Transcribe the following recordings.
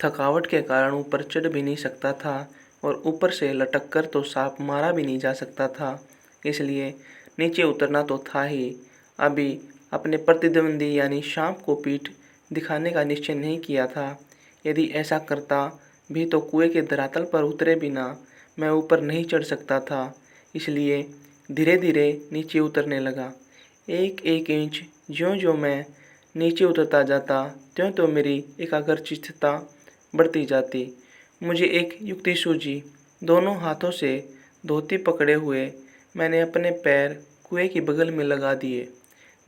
थकावट के कारण ऊपर चढ़ भी नहीं सकता था और ऊपर से लटक कर तो सांप मारा भी नहीं जा सकता था, इसलिए नीचे उतरना तो था ही। अभी अपने प्रतिद्वंदी यानी सांप को पीठ दिखाने का निश्चय नहीं किया था। यदि ऐसा करता भी तो कुएं के धरातल पर उतरे बिना मैं ऊपर नहीं चढ़ सकता था, इसलिए धीरे धीरे नीचे उतरने लगा। एक एक इंच ज्यों-ज्यों मैं नीचे उतरता जाता त्यों-त्यों मेरी एकाग्रचित्तता बढ़ती जाती। मुझे एक युक्ति सूझी। दोनों हाथों से धोती पकड़े हुए मैंने अपने पैर कुएं की बगल में लगा दिए।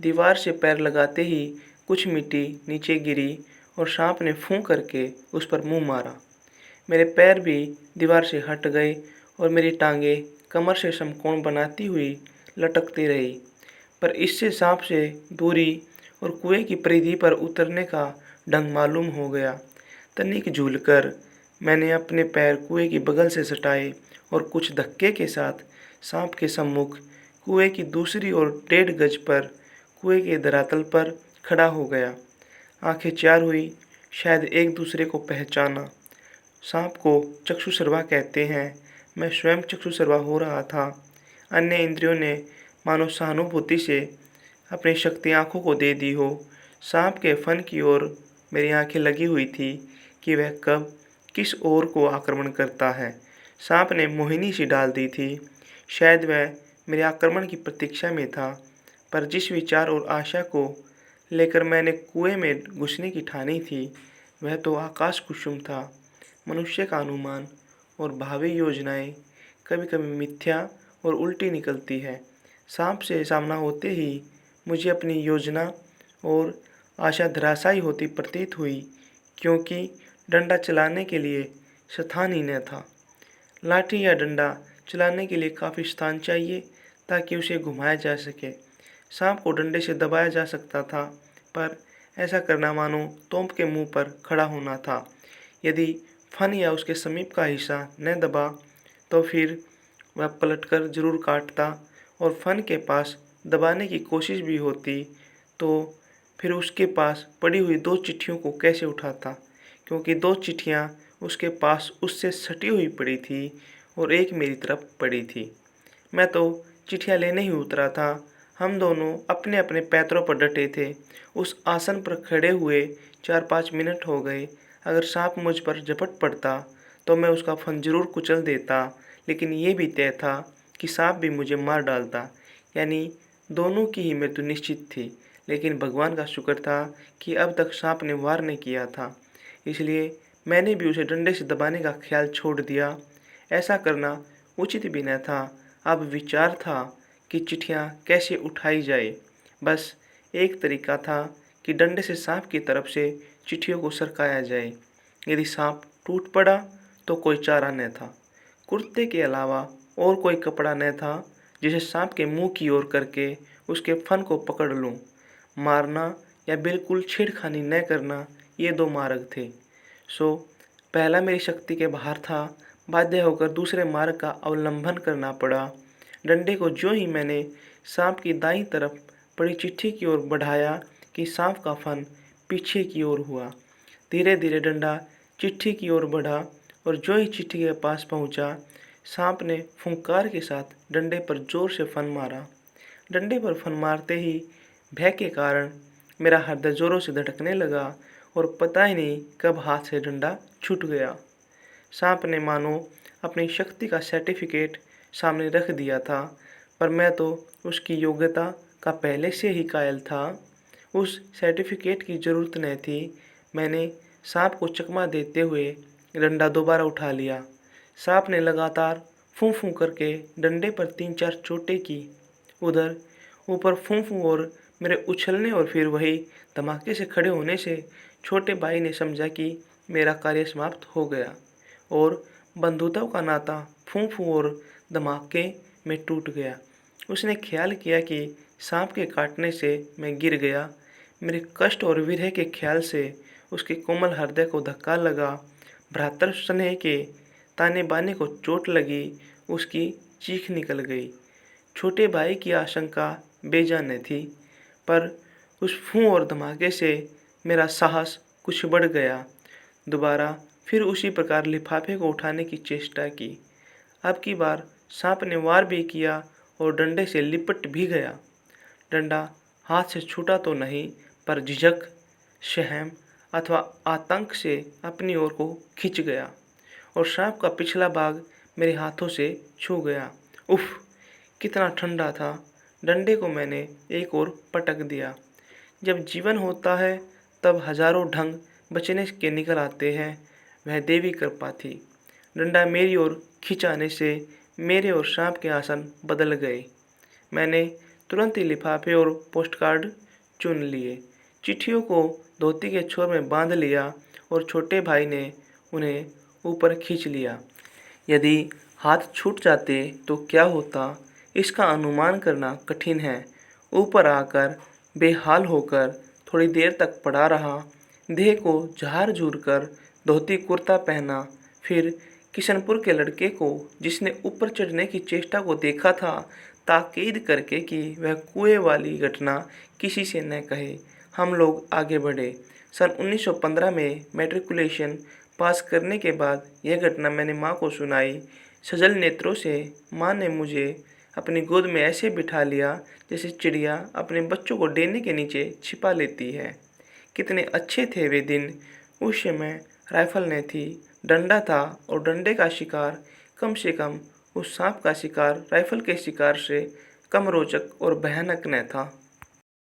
दीवार से पैर लगाते ही कुछ मिट्टी नीचे गिरी और सांप ने फूं करके उस पर मुंह मारा। मेरे पैर भी दीवार से हट गए और मेरी टांगें कमर से समकोण बनाती हुई लटकती रही। पर इससे सांप से दूरी और कुएं की परिधि पर उतरने का ढंग मालूम हो गया। तनिक झूलकर मैंने अपने पैर कुएं की बगल से सटाए और कुछ धक्के के साथ सांप के सम्मुख कुएं की दूसरी ओर 1.5 गज पर कुएं के धरातल पर खड़ा हो गया। आंखें चार हुई, शायद एक दूसरे को पहचाना। सांप को चक्षुश्रवा कहते हैं। मैं स्वयं चक्षुश्रवा हो रहा था। अन्य इंद्रियों ने मानो सहानुभूति से अपनी शक्ति आंखों को दे दी हो। सांप के फन की ओर मेरी आंखें लगी हुई थी कि वह कब किस ओर को आक्रमण करता है। सांप ने मोहिनी सी डाल दी थी। शायद वह मेरे आक्रमण की प्रतीक्षा में था, पर जिस विचार और आशा को लेकर मैंने कुएं में घुसने की ठानी थी, वह तो आकाश कुसुम था। मनुष्य का अनुमान और भावी योजनाएं कभी-कभी मिथ्या और उल्टी निकलती है। सांप से सामना होते ही मुझे अपनी योजना और आशा धराशायी होती प्रतीत हुई, क्योंकि डंडा चलाने के लिए स्थान ही न था। लाठी या डंडा चलाने के लिए काफ़ी स्थान चाहिए ताकि उसे घुमाया जा सके। सांप को डंडे से दबाया जा सकता था, पर ऐसा करना मानो तोप के मुंह पर खड़ा होना था। यदि फन या उसके समीप का हिस्सा न दबा तो फिर वह पलटकर जरूर काटता, और फन के पास दबाने की कोशिश भी होती तो फिर उसके पास पड़ी हुई 2 चिट्ठियों को कैसे उठाता, क्योंकि 2 चिट्ठियाँ उसके पास उससे सटी हुई पड़ी थी और एक मेरी तरफ पड़ी थी। मैं तो चिट्ठियाँ लेने ही उतरा था। हम दोनों अपने अपने पैरों पर डटे थे। उस आसन पर खड़े हुए 4-5 मिनट हो गए। अगर सांप मुझ पर झपट पड़ता तो मैं उसका फन जरूर कुचल देता, लेकिन ये भी तय था कि सांप भी मुझे मार डालता, यानी दोनों की ही मृत्यु निश्चित थी। लेकिन भगवान का शुक्र था कि अब तक सांप ने वार नहीं किया था, इसलिए मैंने भी उसे डंडे से दबाने का ख्याल छोड़ दिया। ऐसा करना उचित भी न था। अब विचार था कि चिट्ठियाँ कैसे उठाई जाए। बस एक तरीका था कि डंडे से सांप की तरफ से चिट्ठियों को सरकाया जाए। यदि सांप टूट पड़ा तो कोई चारा न था। कुर्ते के अलावा और कोई कपड़ा न था जिसे सांप के मुंह की ओर करके उसके फन को पकड़ लूं। मारना या बिल्कुल छेड़खानी न करना, ये 2 मार्ग थे। सो पहला मेरी शक्ति के बाहर था। बाध्य होकर दूसरे मार्ग का अवलंबन करना पड़ा। डंडे को ज्यों ही मैंने सांप की दाईं तरफ पड़ी चिट्ठी की ओर बढ़ाया कि सांप का फन पीछे की ओर हुआ। धीरे धीरे डंडा चिट्ठी की ओर बढ़ा और ज्यों ही चिट्ठी के पास पहुंचा, सांप ने फुंकार के साथ डंडे पर जोर से फन मारा। डंडे पर फन मारते ही भय के कारण मेरा हृदय जोरों से धड़कने लगा और पता ही नहीं कब हाथ से डंडा छूट गया। सांप ने मानो अपनी शक्ति का सर्टिफिकेट सामने रख दिया था, पर मैं तो उसकी योग्यता का पहले से ही कायल था। उस सर्टिफिकेट की ज़रूरत न थी। मैंने सांप को चकमा देते हुए डंडा दोबारा उठा लिया। सांप ने लगातार फूं फूं करके डंडे पर 3-4 चोटें की। उधर ऊपर फूं फूं और मेरे उछलने और फिर वही धमाके से खड़े होने से छोटे भाई ने समझा कि मेरा कार्य समाप्त हो गया और बंधुताओं का नाता फूं फूं और धमाके में टूट गया। उसने ख्याल किया कि सांप के काटने से मैं गिर गया। मेरे कष्ट और विरह के ख्याल से उसके कोमल हृदय को धक्का लगा। भ्रातृ स्नेह के ताने बाने को चोट लगी। उसकी चीख निकल गई। छोटे भाई की आशंका बेजान थी, पर उस फूं और धमाके से मेरा साहस कुछ बढ़ गया। दोबारा फिर उसी प्रकार लिफाफे को उठाने की चेष्टा की। अब की बार सांप ने वार भी किया और डंडे से लिपट भी गया। डंडा हाथ से छूटा तो नहीं, पर झिझक, सहम अथवा आतंक से अपनी ओर को खिंच गया और सांप का पिछला भाग मेरे हाथों से छू गया। उफ़! कितना ठंडा था। डंडे को मैंने एक ओर पटक दिया। जब जीवन होता है तब हजारों ढंग बचने के निकल आते हैं। वह देवी कृपा थी। डंडा मेरी ओर खिंचाने से मेरे और सांप के आसन बदल गए। मैंने तुरंत ही लिफाफे और पोस्टकार्ड चुन लिए, चिट्ठियों को धोती के छोर में बांध लिया और छोटे भाई ने उन्हें ऊपर खींच लिया। यदि हाथ छूट जाते तो क्या होता, इसका अनुमान करना कठिन है। ऊपर आकर बेहाल होकर थोड़ी देर तक पड़ा रहा। देह को झाड़-झूर कर धोती कुर्ता पहना। फिर किशनपुर के लड़के को, जिसने ऊपर चढ़ने की चेष्टा को देखा था, ताकीद करके कि वह कुएं वाली घटना किसी से न कहे। हम लोग आगे बढ़े। सन 1915 में मैट्रिकुलेशन पास करने के बाद यह घटना मैंने माँ को सुनाई। सजल नेत्रों से माँ ने मुझे अपनी गोद में ऐसे बिठा लिया जैसे चिड़िया अपने बच्चों को डेने के नीचे छिपा लेती है। कितने अच्छे थे वे दिन। उस समय राइफल न थी, डंडा था और डंडे का शिकार कम से कम उस सांप का शिकार राइफल के शिकार से कम रोचक और भयानक न था।